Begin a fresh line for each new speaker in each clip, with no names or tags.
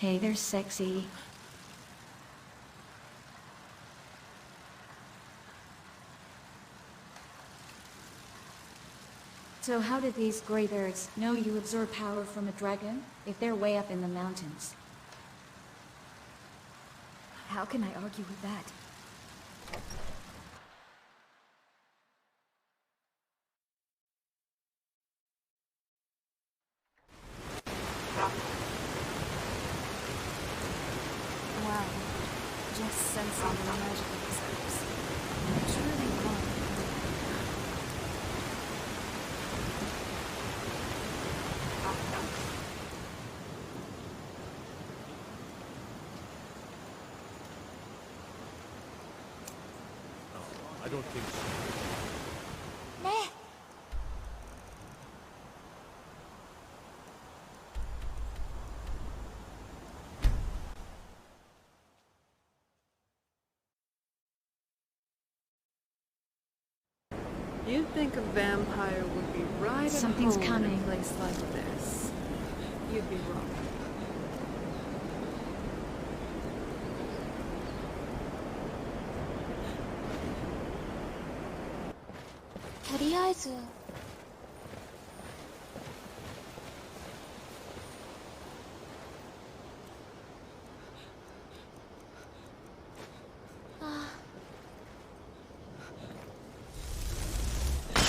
Hey, they're sexy. So how did these greybeards know you absorb power from a dragon, if they're way up in the mountains?
How can I argue with that? Wow. Just sensing the magical reserves. Truly wrong.
ね。
You'd think a vampire would be right at
Something's
home in
coming.
a place like this. You'd be wrong.
とりあえず。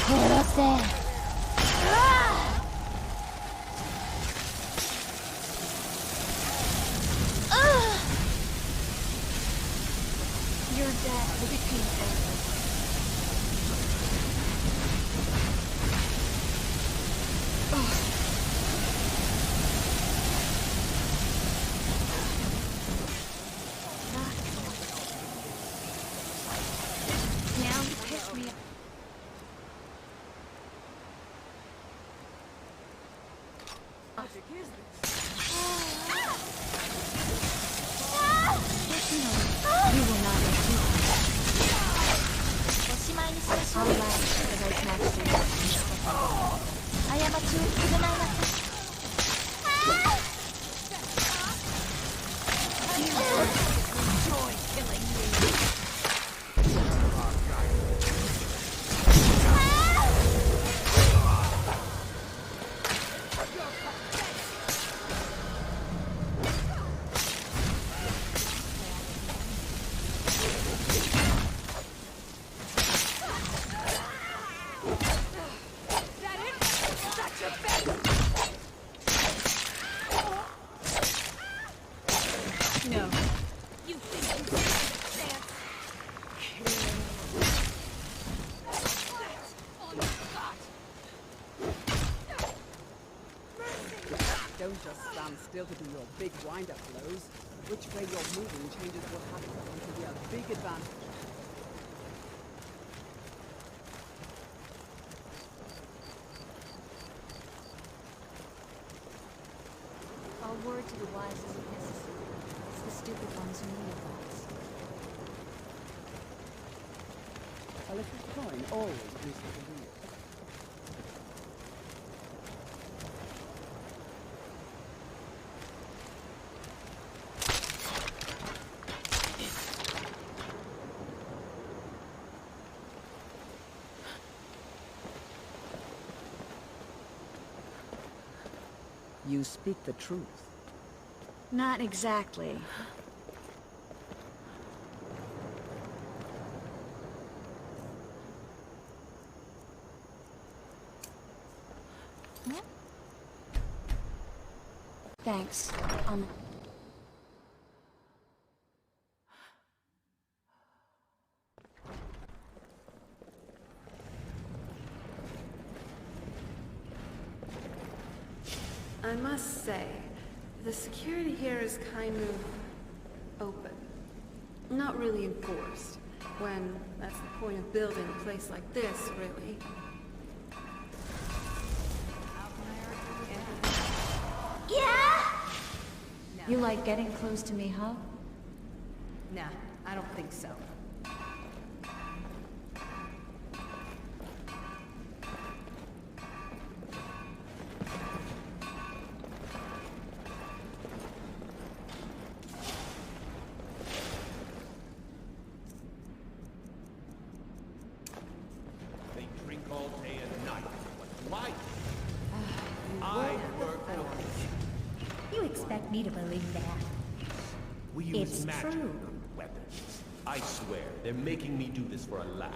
殺せ。
You're dead. Will be painful. Now you piss me off.
You will not achieve
おしまいにしましょ
I'll
う。
laugh because I taxed you.
過ちを償いなさい。
No.
Don't just stand still to do your big wind-up blows. Which way you're moving changes what happens. It will be a big advantage.
I'll word to the wise isn't necessary. It's the stupid ones who need advice.
A little coin always greases the wheel. You speak the truth.
Not exactly. Thanks.
I must say, the security here is kind of open. Not really enforced, when that's the point of building a place like this, really.
You like getting close to me, huh?
Nah, I don't think so.
expect me to believe that?
We use
It's
magic
true.
on weapons. I swear, they're making me do this for a laugh.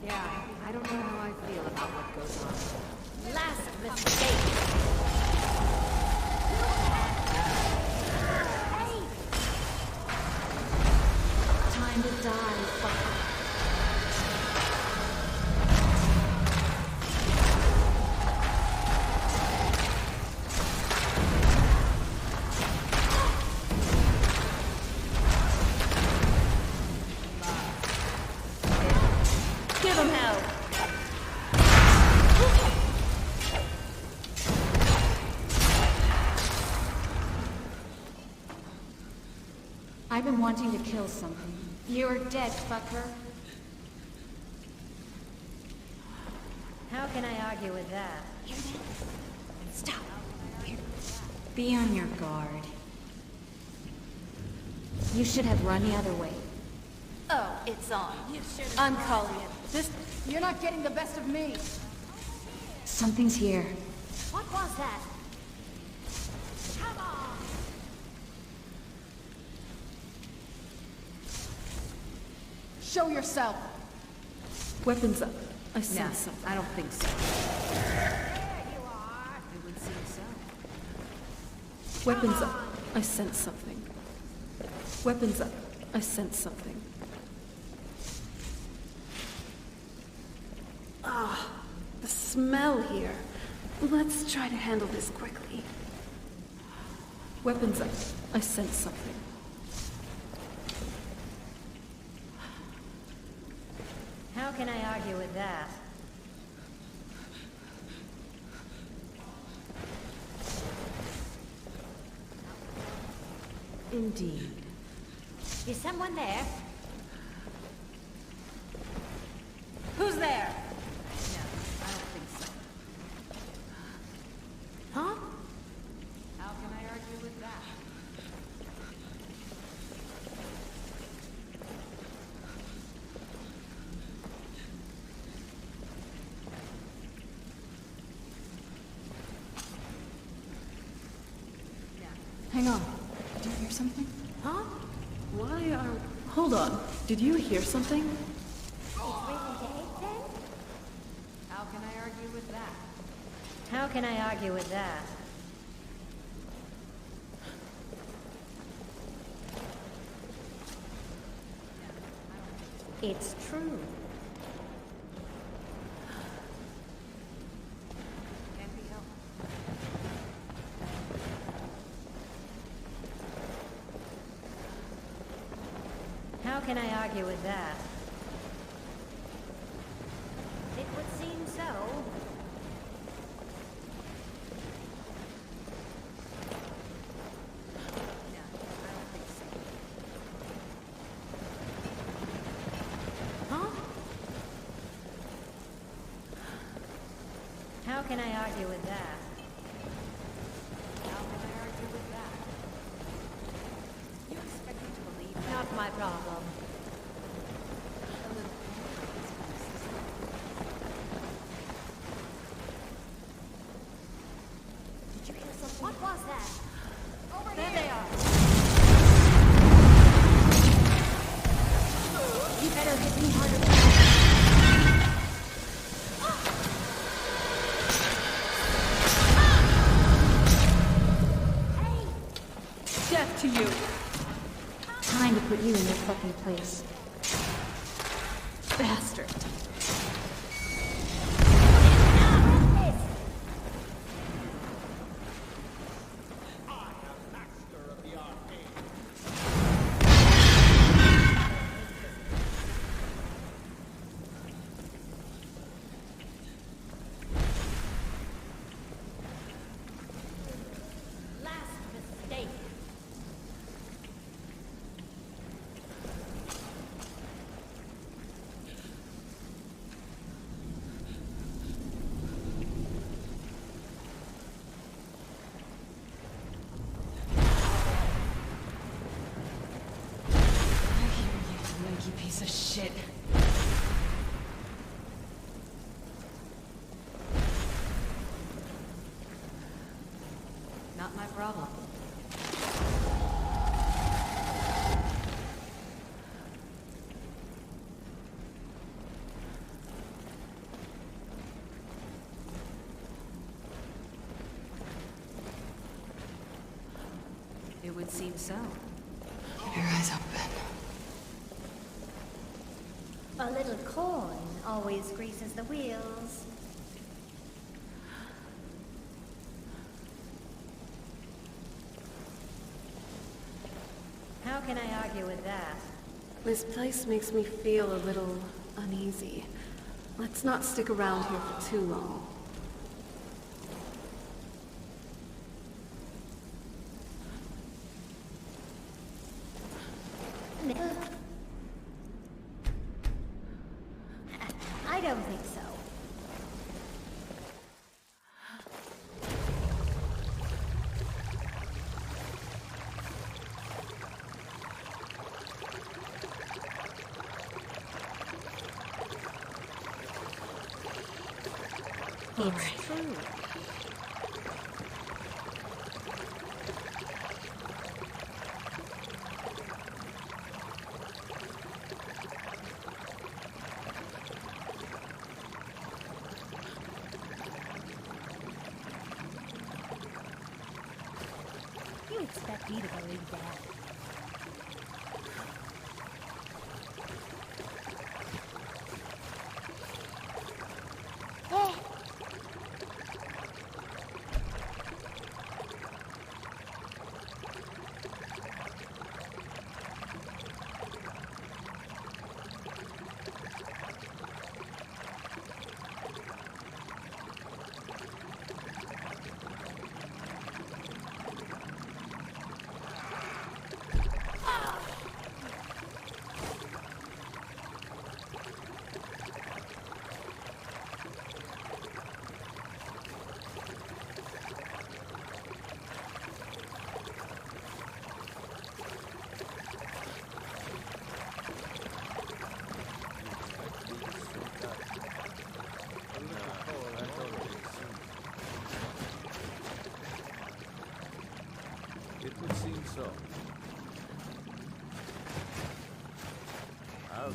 Yeah, I don't know how I feel about what goes on.
Last mistake.
Time to die, fucker.
Give him hell.
I've been wanting to kill something. You're dead, fucker.
How can I argue with that?
Stop. Be on your guard. You should have run the other way.
Oh, it's on. I'm calling it.
You're not getting the best of me.
Something's here.
What was that?
Show yourself.
Weapons up. I
No,
sense something.
I don't think so. It would seem so.
Weapons up. I sense something. Weapons up. I sense something. Ah, the smell here. Let's try to handle this quickly. Weapons up. I sense something.
How can I argue with that?
Indeed.
Is someone there? Who's there?
No, I don't think so.
Huh?
How can I argue with that?
Hang on. Did you hear something?
Huh?
Why are... Hold on. Did you hear something?
How can I argue with that?
How can I argue with that? It's true.
Can't be helped.
How can I argue with that? It would seem so.
No, I don't think so.
Huh? How can I argue with that?
How can I argue with that? You expect me to believe that?
Not my problem.
A little
Did you hear something? What was that? Over there they are. You better hit me harder.
Death to you!
Time to put you in your fucking place.
Bastard!
Last mistake.
Not my problem. It would seem so.
Keep your eyes open.
A little coin always greases the wheels. How can I argue with that?
This place makes me feel a little uneasy. Let's not stick around here for too long.
I don't think so. It's true. You expect me to believe that? Eh.
It would seem so.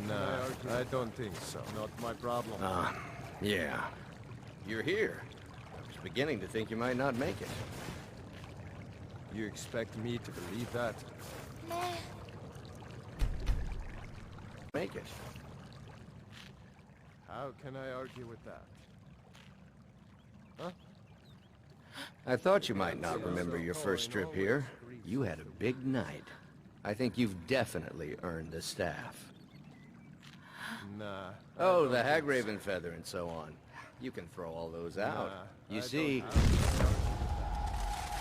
Nah, I don't think so. Not my problem.
Yeah. You're here. I was beginning to think you might not make it.
You expect me to believe that?
Meh.
Make it.
How can I argue with that? Huh?
I thought you might not remember your first trip here. You had a big night. I think you've definitely earned the staff.
Nah.
Oh, the Hagraven feather and so on. You can throw all those out. You see,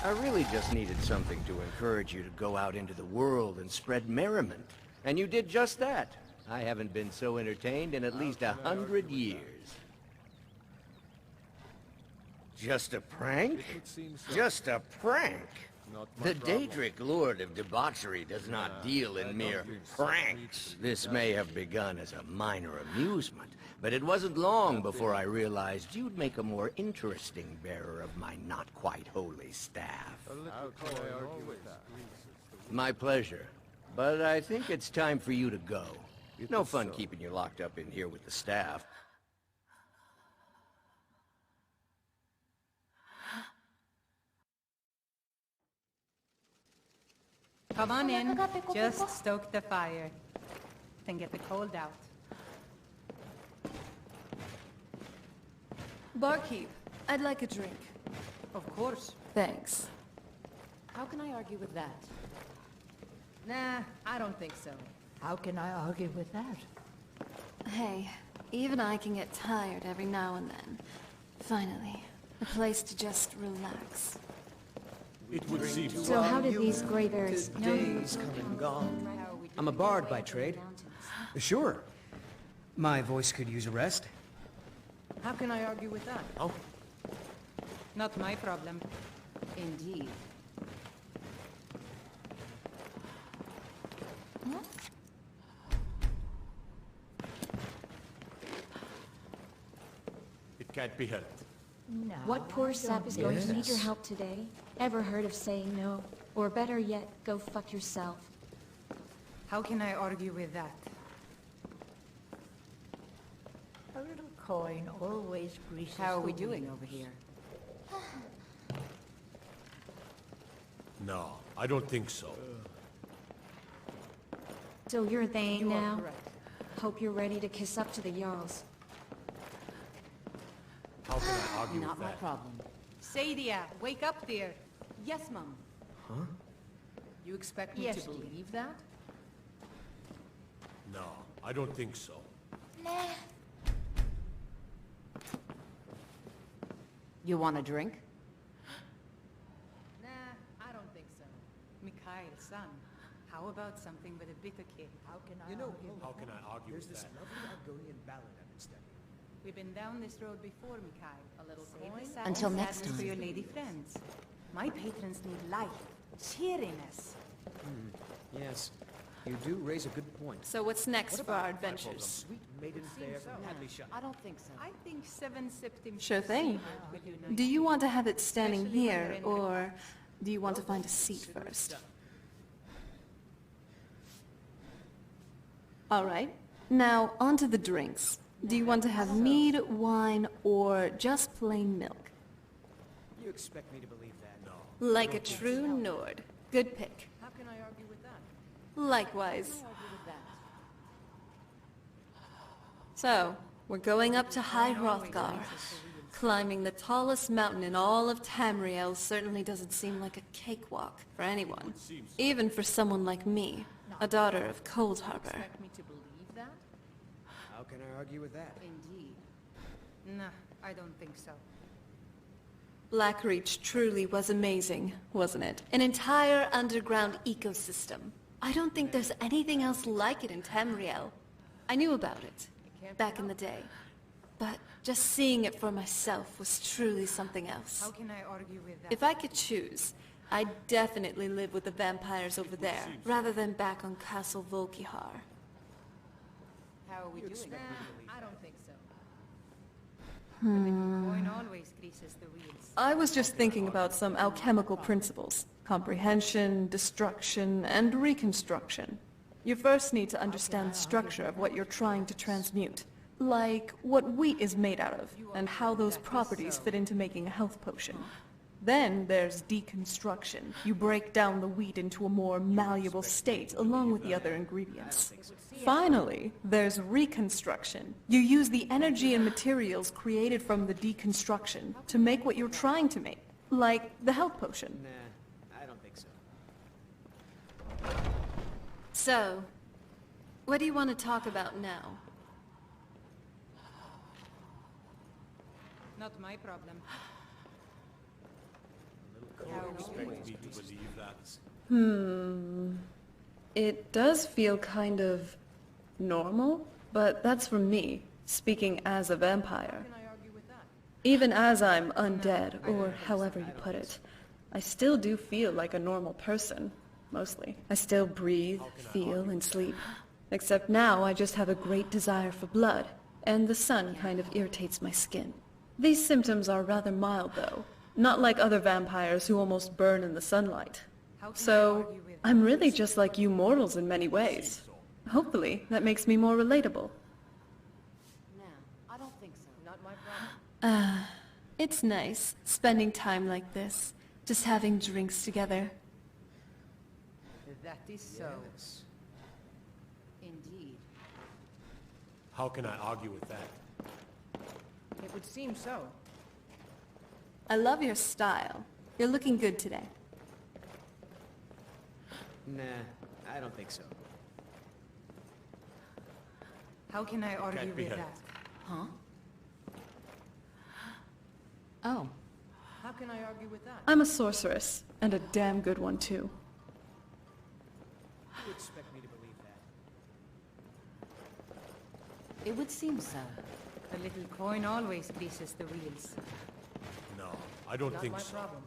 I really just needed something to encourage you to go out into the world and spread merriment. And you did just that. I haven't been so entertained in at least 100 years. Just a prank?
It would seem so.
Just a prank?
Not my
The
problem.
Daedric Lord of Debauchery does not deal in mere pranks. This may have begun as a minor amusement, but it wasn't long before I realized you'd make a more interesting bearer of my not-quite-holy staff.
How can I argue with that?
My pleasure. But I think it's time for you to go. No fun keeping you locked up in here with the staff.
Come on in. Just stoke the fire. Then get the cold out.
Barkeep, I'd like a drink.
Of course.
Thanks.
How can I argue with that?
Nah, I don't think so.
How can I argue with that?
Hey, even I can get tired every now and then. Finally, a place to just relax.
It would seem
So how did these gray bears know you?
Days come and gone. I'm a bard by trade. Sure. My voice could use a rest.
How can I argue with that?
Oh.
Not my problem.
Indeed.
It can't be helped.
No.
What poor sap is going to need your
Yes.
help today? Ever heard of saying no? Or better yet, go fuck yourself.
How can I argue with that?
A little coin always greases
How are we
the
doing
wheel.
over here?
No, I don't think so.
So you're Thane
You are
now?
correct.
Hope you're ready to kiss up to the Jarls.
How can I argue
Not
with
my
that?
problem.
Sadia, wake up there.
Yes, Mum.
Huh?
You expect me
Yes,
to
dear.
believe that?
No, I don't think so.
Nah.
You want a drink?
Nah, I don't think so. Mikhail, son, how about something with a bitter kick?
How can I
You know,
argue?
How can I argue
There's
with
this
that?
lovely Argonian ballad I've been studying.
We've been down this road before, Mikhail.
A little
Save
coin?
the sadness
Until next
sadness for
time.
your lady friends. My patrons need life, cheeriness.
Yes, you do raise a good point.
So what's next
What
for our
about that program?
adventures?
Sweet maiden fair from Hadley Shire.
I don't think so.
I think 7 Septim...
Sure thing.
Would you
Do you want to have it standing
Especially when
here,
they're in-
or do you want to find a seat first? All right. Now, on to the drinks. Do you want to have mead, wine, or just plain milk?
You expect me to believe that?
No.
Like a true Nord. Good pick.
How can I argue with that?
Likewise.
Argue with that.
So, we're going up to High Hrothgar. Climbing the tallest mountain in all of Tamriel certainly doesn't seem like a cakewalk for anyone. Even for someone like me, a daughter of Cold Harbor.
Expect me to believe that?
How can I argue with that?
Indeed.
Nah, I don't think so.
Blackreach truly was amazing, wasn't it? An entire underground ecosystem. I don't think there's anything else like it in Tamriel. I knew about it back in the day, but just seeing it for myself was truly something else.
How can I argue with that?
If I could choose, I'd definitely live with the vampires over there, rather than back on Castle Volkihar.
How are we doing?
I don't think so. The little coin always greases the wheels.
I was just thinking about some alchemical principles. Comprehension, destruction, and reconstruction. You first need to understand the structure of what you're trying to transmute. Like what wheat is made out of, and how those properties fit into making a health potion. Then there's deconstruction. You break down the wheat into a more malleable state, along with the other ingredients. Finally, there's reconstruction. You use the energy and materials created from the deconstruction to make what you're trying to make, like the health potion.
Nah, I don't think so.
So, what do you want to talk about now?
Not my problem.
Expect me to believe that?
It does feel kind of normal, but that's from me, speaking as a vampire.
Can I argue with that?
Even as I'm undead, or however you put it, I still do feel like a normal person, mostly. I still breathe, feel, and sleep. Except now I just have a great desire for blood, and the sun kind of irritates my skin. These symptoms are rather mild, though. Not like other vampires who almost burn in the sunlight.
How can I
So,
argue with
I'm really just like you mortals in many ways. Hopefully, that makes me more relatable.
No, I don't think so. Not my problem.
It's nice, spending time like this. Just having drinks together.
That is so.
Yes.
Indeed.
How can I argue with that?
It would seem so.
I love your style. You're looking good today.
Nah, I don't think so.
How can I argue
Can't be
with
helped.
that?
Huh? Oh. How can I argue with that?
I'm a sorceress, and a damn good one too.
You expect me to believe that?
It would seem so.
The little coin always greases the wheels.
No, I don't
Not
think
my
so.
problem.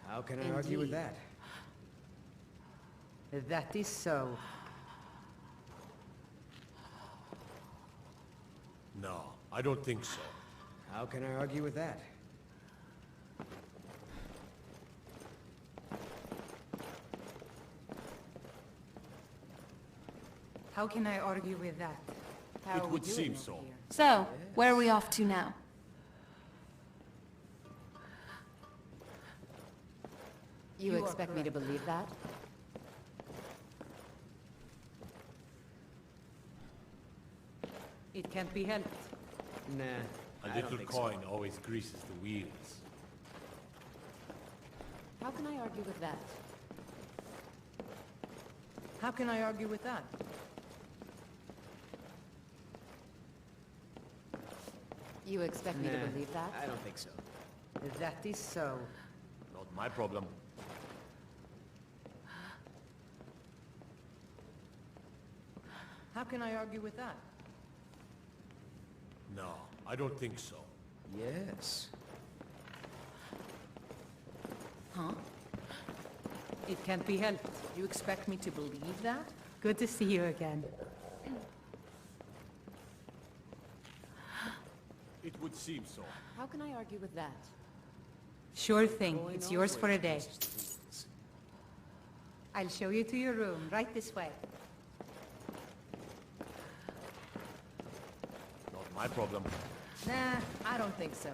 How can I argue with
Indeed.
that?
That is so.
No, I don't think so.
How can I argue with that?
How can I argue with that? How
It
are we
would
doing
seem
over
so.
here?
So, where are we off to now?
You
You are
expect me to
correct.
believe that?
It can't be helped.
Nah,
A
I don't
little
think
coin
so.
always greases the wheels.
How can I argue with that?
How can I argue with that?
You expect me to
Nah,
believe that?
I don't think so.
That is so.
Not my problem.
How can I argue with that?
No, I don't think so.
Yes.
Huh?
It can't be helped.
You expect me to believe that?
Good to see you again.
It would seem so.
How can I argue with that?
Sure thing.
Coin
It's yours for a
always
day.
greases the wheels.
I'll show you to your room, right this way.
Not my problem.
Nah, I don't think so.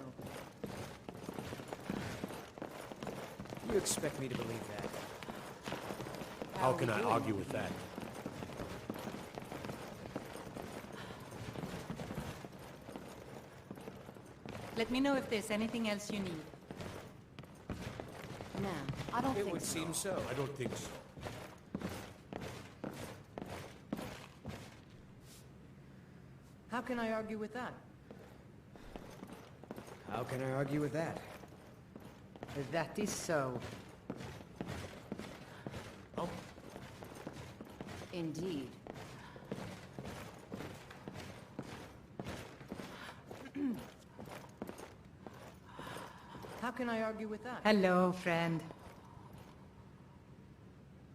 You expect me to believe that?
How
are
can
we
I
doing
argue
over
with
here?
that?
Let me know if there's anything else you need.
Nah, I don't
It
think
would
so.
seem so.
I don't think so.
How can I argue with that?
How can I argue with that?
That is so.
Oh,
Indeed.
How can I argue with that? Hello, friend.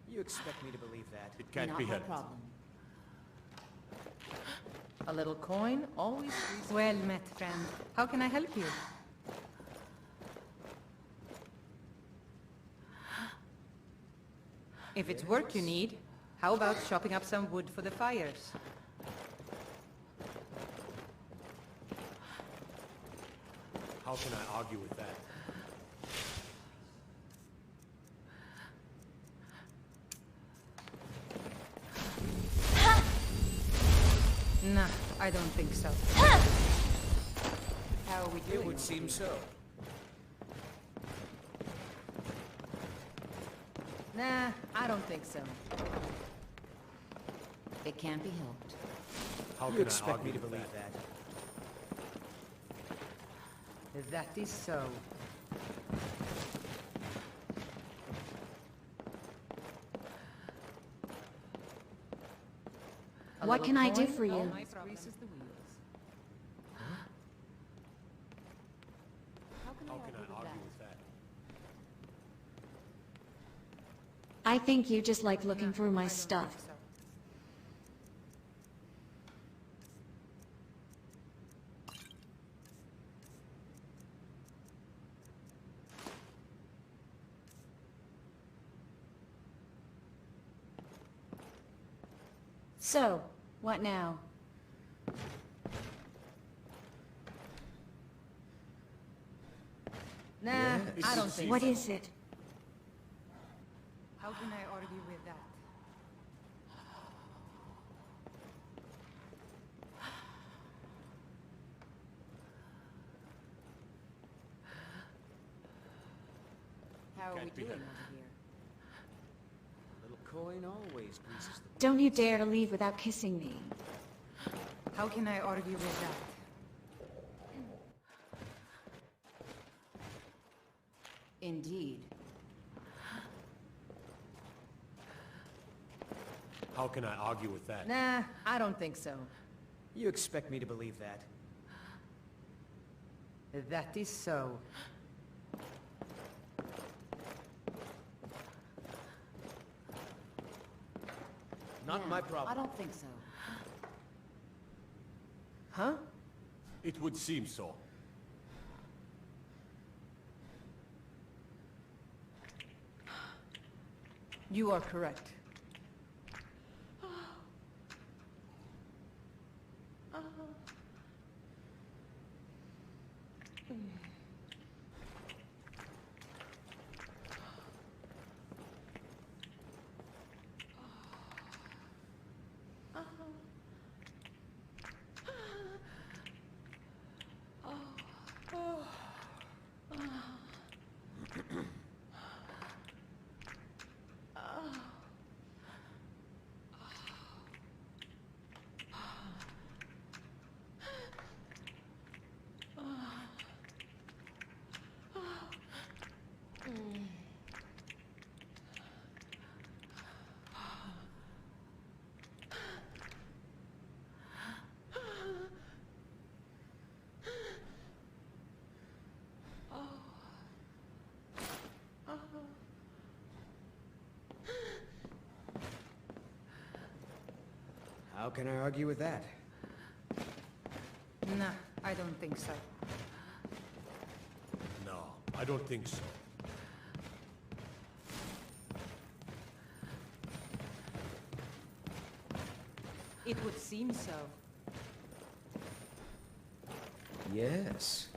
You expect me to believe that?
it can't
Not
be
my
helped.
problem.
A little coin, always greases. Well met, friend. How can I help you? If it's work you need, how about chopping up some wood for the fires?
How can I argue with that?
Nah, I don't think so.
How are we doing?
It would
over
seem
here?
so.
Nah, I don't think so. It can't be helped.
How
You
can I
expect
argue
me to
with
believe
that?
that?
That is so. A
What
little
can I do
coin
for you?
always greases the wheels.
How can
How
I
can
argue
I
with
argue
that?
with that?
I think you just like looking
Nah,
through
I
my
don't
stuff.
think so.
So, what now?
Nah,
Yes.
I don't think
What
so.
is it?
How can I argue with that?
How are we
Can't be
doing
helped.
over here?
Little coin always greases the
Don't you dare to leave without kissing me.
How can I argue with that?
Indeed.
How can I argue with that?
Nah, I don't think so.
You expect me to believe that?
That is so.
Not my problem.
I don't think so.
Huh?
It would seem so.
You are correct.
How can I argue with that?
Nah, I don't think so.
No, I don't think so.
It would seem so.
Yes.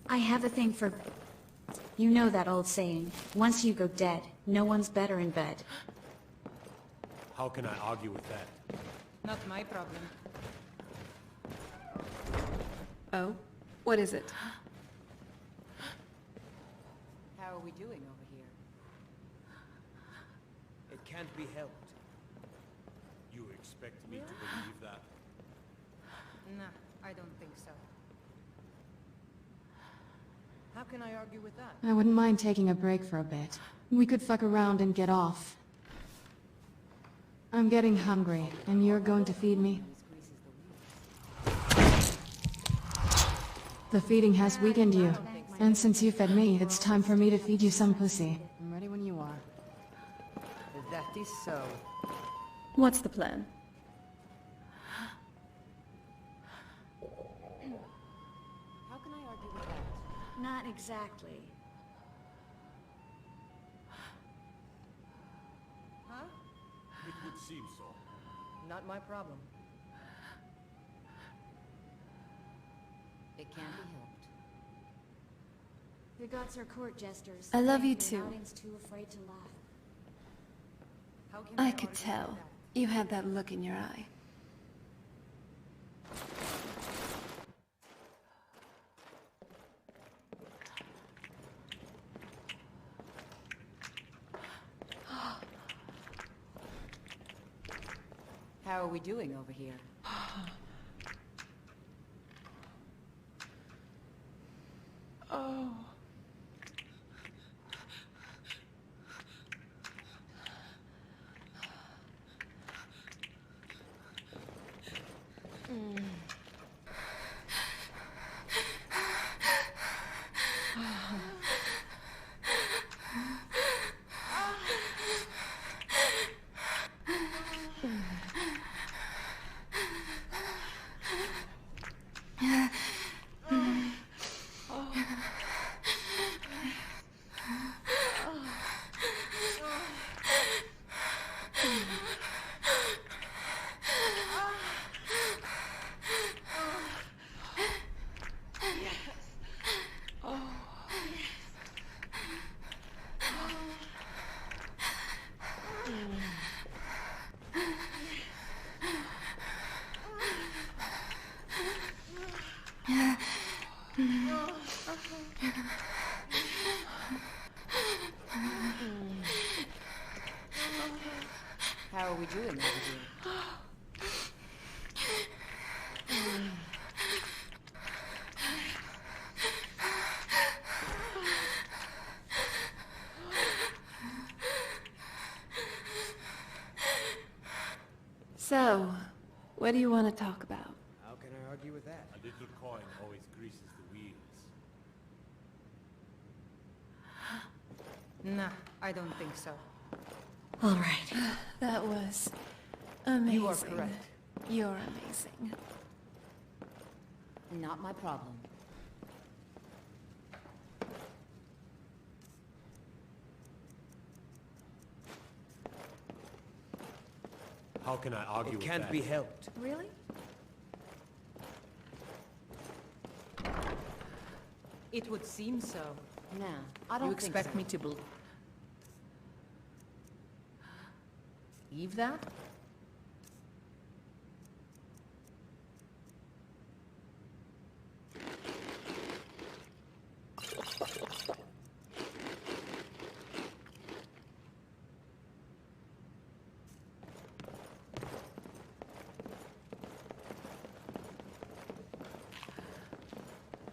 I have a thing for... You know that old saying, once you go dead, no one's better in bed.
How can I argue with that?
Not my problem.
Oh? What is it?
How are we doing over here?
It can't be helped.
You expect me to believe that?
Nah, I don't think so.
How can I argue with that?
I wouldn't mind taking a break for a bit. We could fuck around and get off. I'm getting hungry, and you're going to feed me? The feeding has weakened you. And since you fed me, it's time for me to feed you some pussy.
I'm ready when you are.
That is so.
What's the plan?
How can I argue with that?
Not exactly.
Huh?
It would seem so.
Not my problem.
It can't be helped.
The gods are court jesters.
I love you
The
too.
audience too afraid to laugh.
How can
I
argue
could
with
tell.
that?
You had that look in your eye.
How are we doing over here? How are we doing over here?
So, what do you want to talk about?
How can I argue with that?
A little coin always greases the wheels.
Nah, I don't think so.
All right.
That was amazing.
You are correct.
You're amazing.
Not my problem.
How can I argue
It
with
can't
that?
be helped.
Really?
It would seem so.
No, I don't
You
think
expect
so.
me to believe that?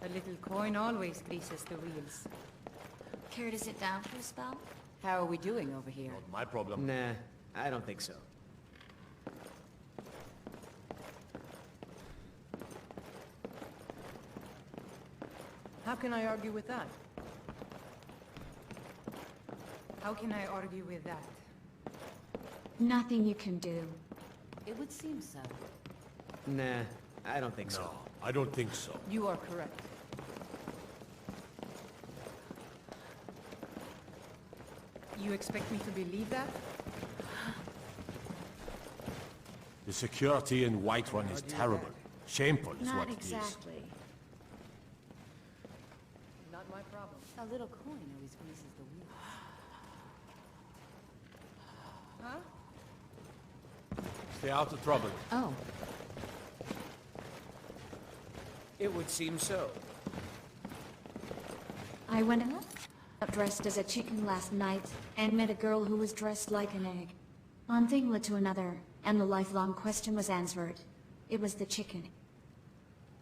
A little coin always greases the wheels.
Care to sit down for a spell?
How are we doing over here?
Not my problem.
Nah, I don't think so.
How can I argue with that? How can I argue with that?
Nothing you can do.
It would seem so.
Nah, I don't think so.
No, I don't think so.
You are correct. You expect me to believe that?
The security in Whiterun is terrible. Shameful is
Not
what it is.
exactly.
Not my problem.
A little coin always greases the wheels.
Huh?
Stay out of trouble.
Oh,
It would seem so.
I went out dressed as a chicken last night and met a girl who was dressed like an egg. One thing led to another, and the lifelong question was answered. It was the chicken.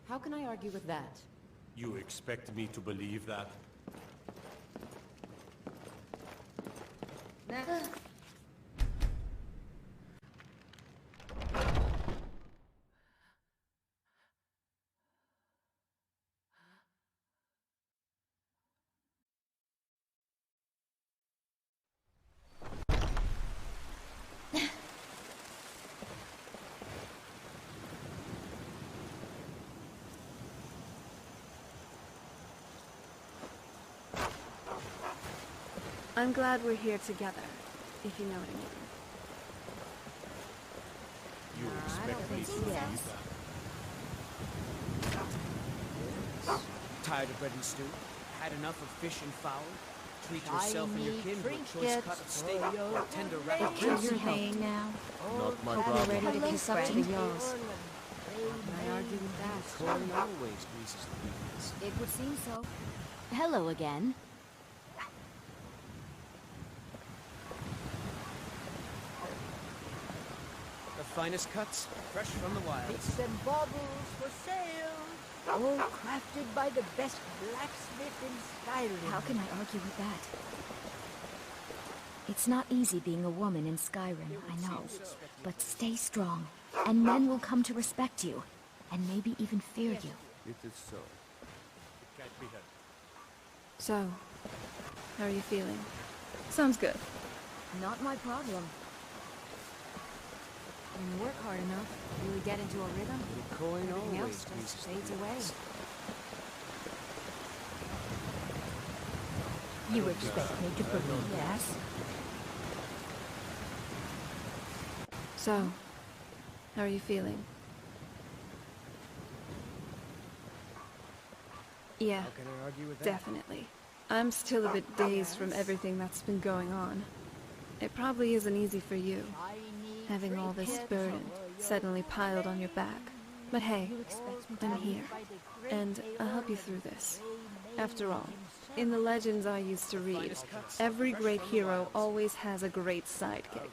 How can I argue with that?
You expect me to believe that?
I'm glad we're here together, if you know what I mean.
You expect me to believe that?
Tired of bread and stew? Had enough of fish and fowl? Treat yourself and your kin to a choice cut of steak or a tender wrap of
You're
ribs.
paying now.
Not my
Hope
problem.
you're ready to kiss up to the Jarls.
I argue with that?
Coin always greases the wheels.
It would seem so.
Hello again.
The finest cuts, fresh from the wilds.
Bits and baubles for sale. All crafted by the best blacksmith in Skyrim.
How can I argue with that? It's not easy being a woman in Skyrim, I know. But stay strong, and men will come to respect you, and maybe even fear you.
It is so.
It can't be helped.
So, how are you feeling? Sounds good.
Not my problem.
When you work hard enough, really get into a rhythm,
The coin
everything
always
else
greases
just
the
fades away.
wheels.
You expect me to believe that?
So, how are you feeling? Yeah,
How can I argue with that?
definitely. I'm still a bit dazed from everything that's been going on. It probably isn't easy for you, having all this burden suddenly piled on your back. But hey, I'm here, and I'll help you through this. After all, in the legends I used to read, every great hero always has a great sidekick.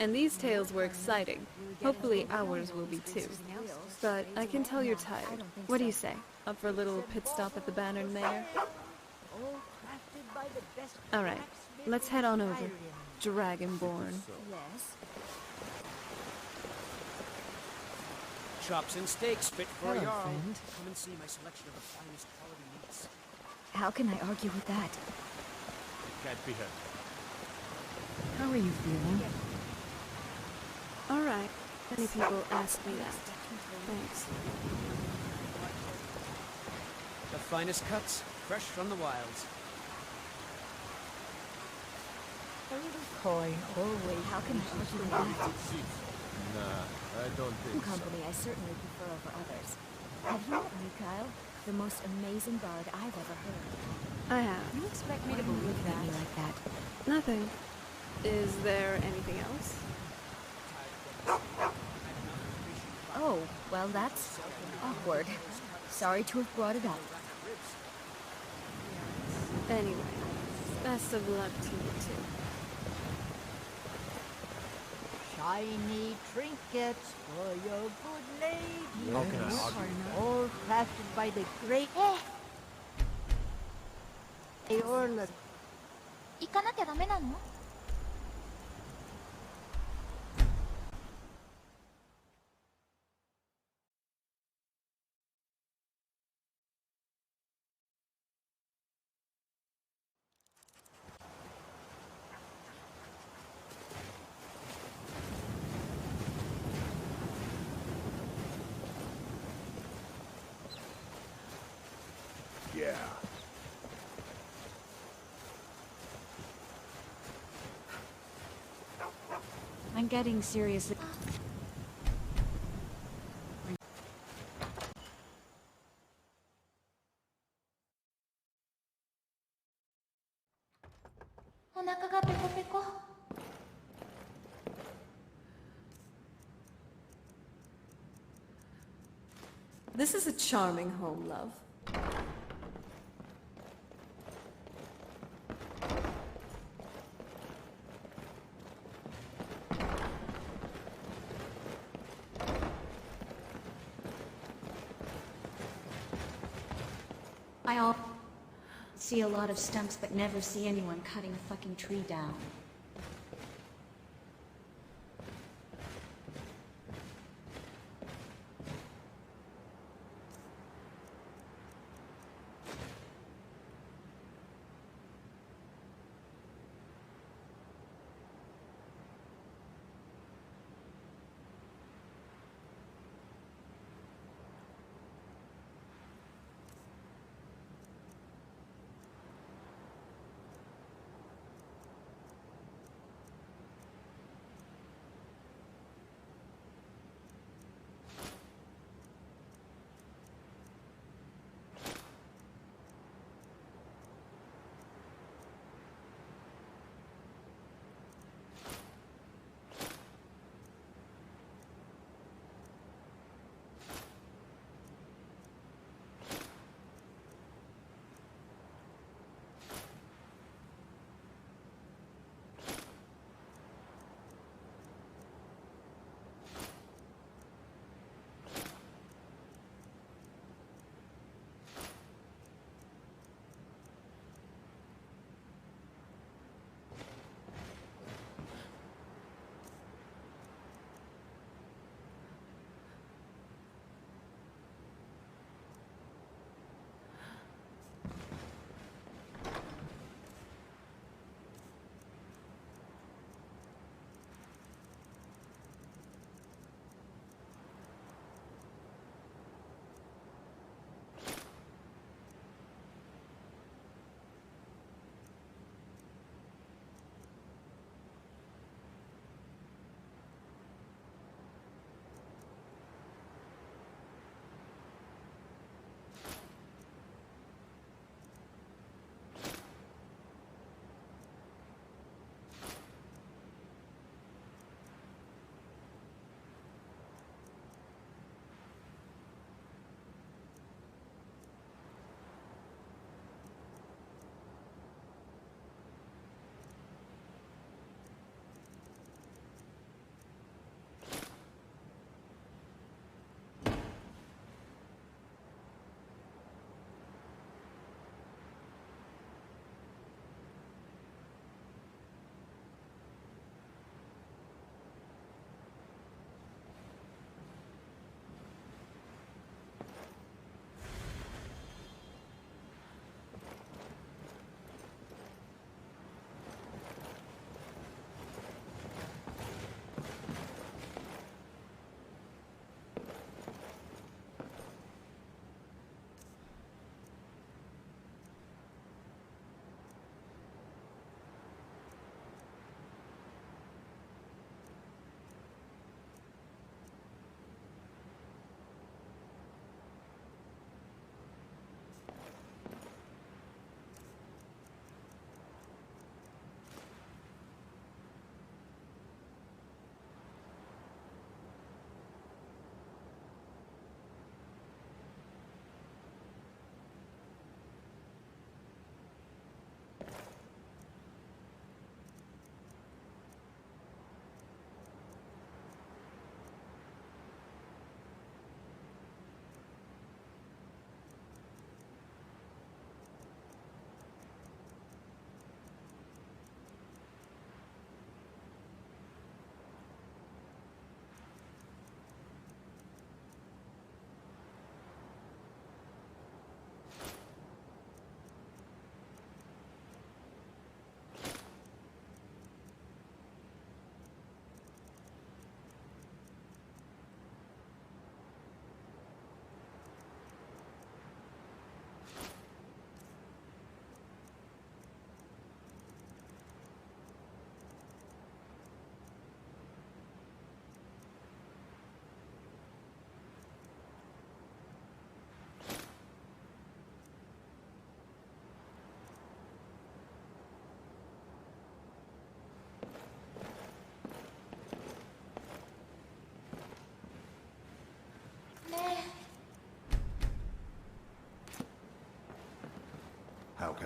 And these tales were exciting. Hopefully ours will be too. But I can tell you're tired. What do you say? Up for a little pit stop at the Banner and Mare? Alright, let's head on over. Dragonborn.
Yes?
Chops and steaks fit for
Hello,
a Jarl.
friend.
Come and see my selection of the finest quality meats.
How can I argue with that?
It can't be helped.
How are you feeling?
All right. Many people ask me that. Thanks.
The finest cuts, fresh from the wilds.
A little coin always.
How can I argue with that?
Nah, I don't
Some
think so.
company I certainly prefer over others. Have you met Mikhail? The most amazing bard I've ever heard.
I have.
You expect me
Why
to
do you
believe
look at
that?
me like that?
Nothing. Is there anything else?
Oh, well that's awkward. Sorry to have brought it up.
Anyway, best of luck to you too.
Shiny trinkets for your good lady.
How can I argue with that?
All crafted by the great Orla.
行かなきゃダメなの?
Yeah.
I'm getting seriously...
This is a charming home, love.
I all see a lot of stumps but never see anyone cutting a fucking tree down.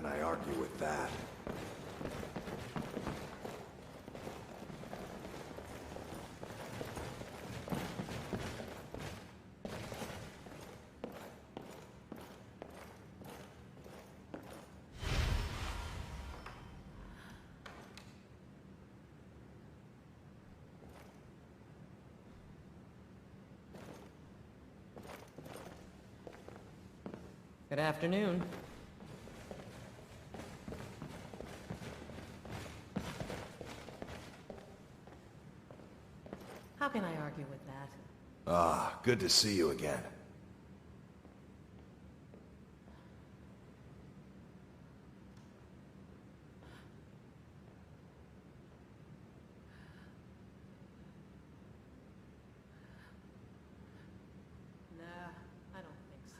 can I argue with that?
Good afternoon. How can I argue with that?
Ah, good to see you again.
Nah, I don't think so.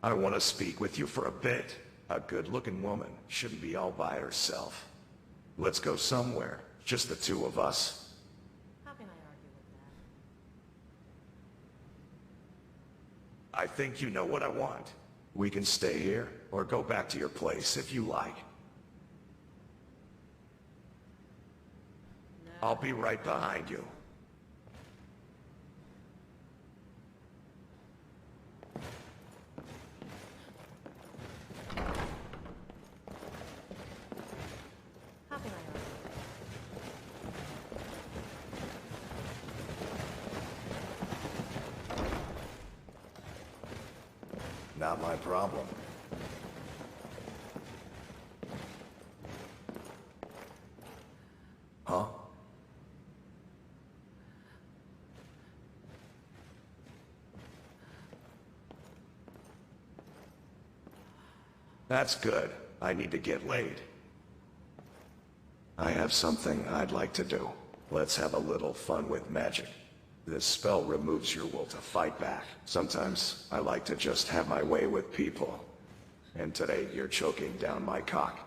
I want to speak with you for a bit. A good-looking woman shouldn't be all by herself. Let's go somewhere, just the two of us.
How can I argue with that?
I think you know what I want. We can stay here, or go back to your place if you like. I'll be right behind you.
How can I argue?
Not my problem. Huh? That's good. I need to get laid. I have something I'd like to do. Let's have a little fun with magic. This spell removes your will to fight back. Sometimes I like to just have my way with people. And today you're choking down my cock.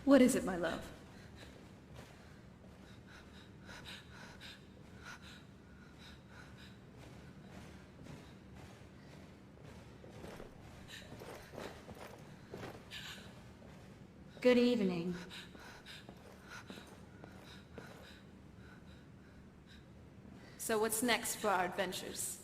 What is it, my love?
Good evening.
So what's next for our adventures?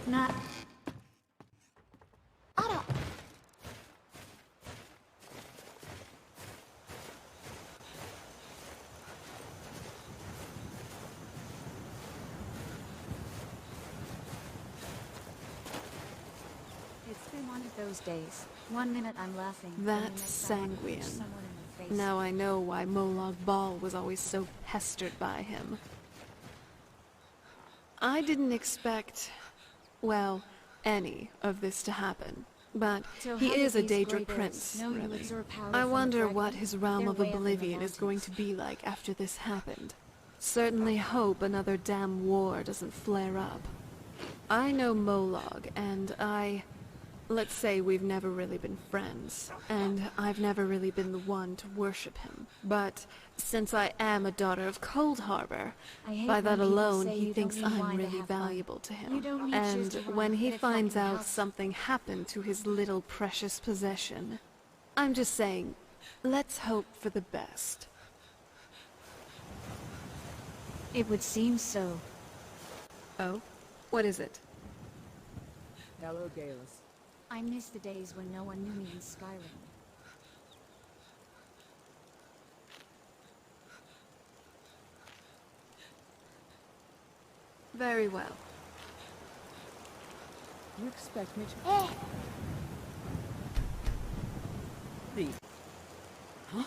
Not... those days. One minute I'm laughing. then the
That's
next I want to punch
sanguine.
someone in the face.
Now I know why Molag Bal was always so pestered by him. I didn't expect, well, any of this to happen. But
So
he
how
is
did
a
these
Daedra
great
prince,
bears know he
really.
absorbed power
I
from the
wonder
dragon?
what his realm
They're
of
way up in the
oblivion is going to
mountains.
be like after this happened. Certainly hope another damn war doesn't flare up. I know Molag, and let's say we've never really been friends, and I've never really been the one to worship him. But since I am a daughter of Cold Harbor,
I hate
by
when
that
people
alone
say
he
you
thinks
don't need
I'm
wine to
really
have fun.
valuable to
You
him.
don't need
And
shoes to
when
run,
he
but it
finds
fucking
out
helps.
something happened to his little precious possession, I'm just saying, let's hope for the best.
It would seem so.
Oh? What is it?
Hello, Galesse.
I miss the days when no one knew me in Skyrim.
Very well.
You expect me to...
Eh,
Leave. Huh?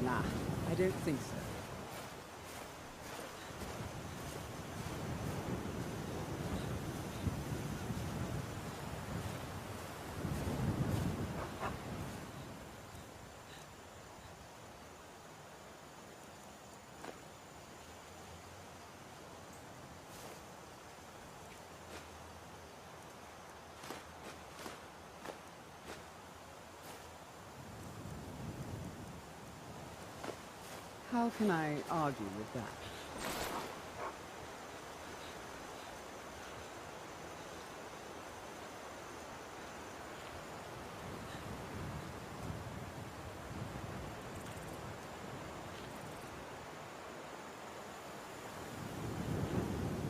Nah, I don't think so. How can I argue with that?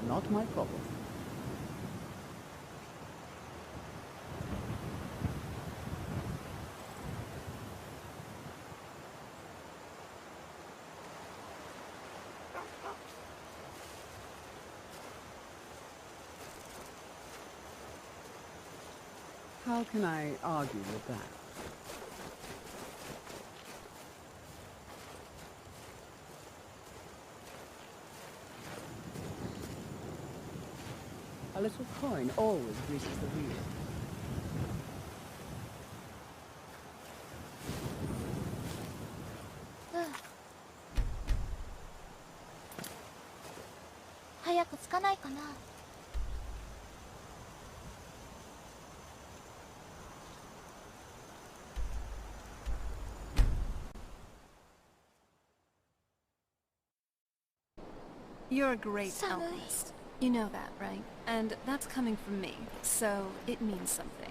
Not my problem. How can I argue with that? A little coin always greases the wheel.
You're a great alchemist. You know that, right? And that's coming from me, so it means something.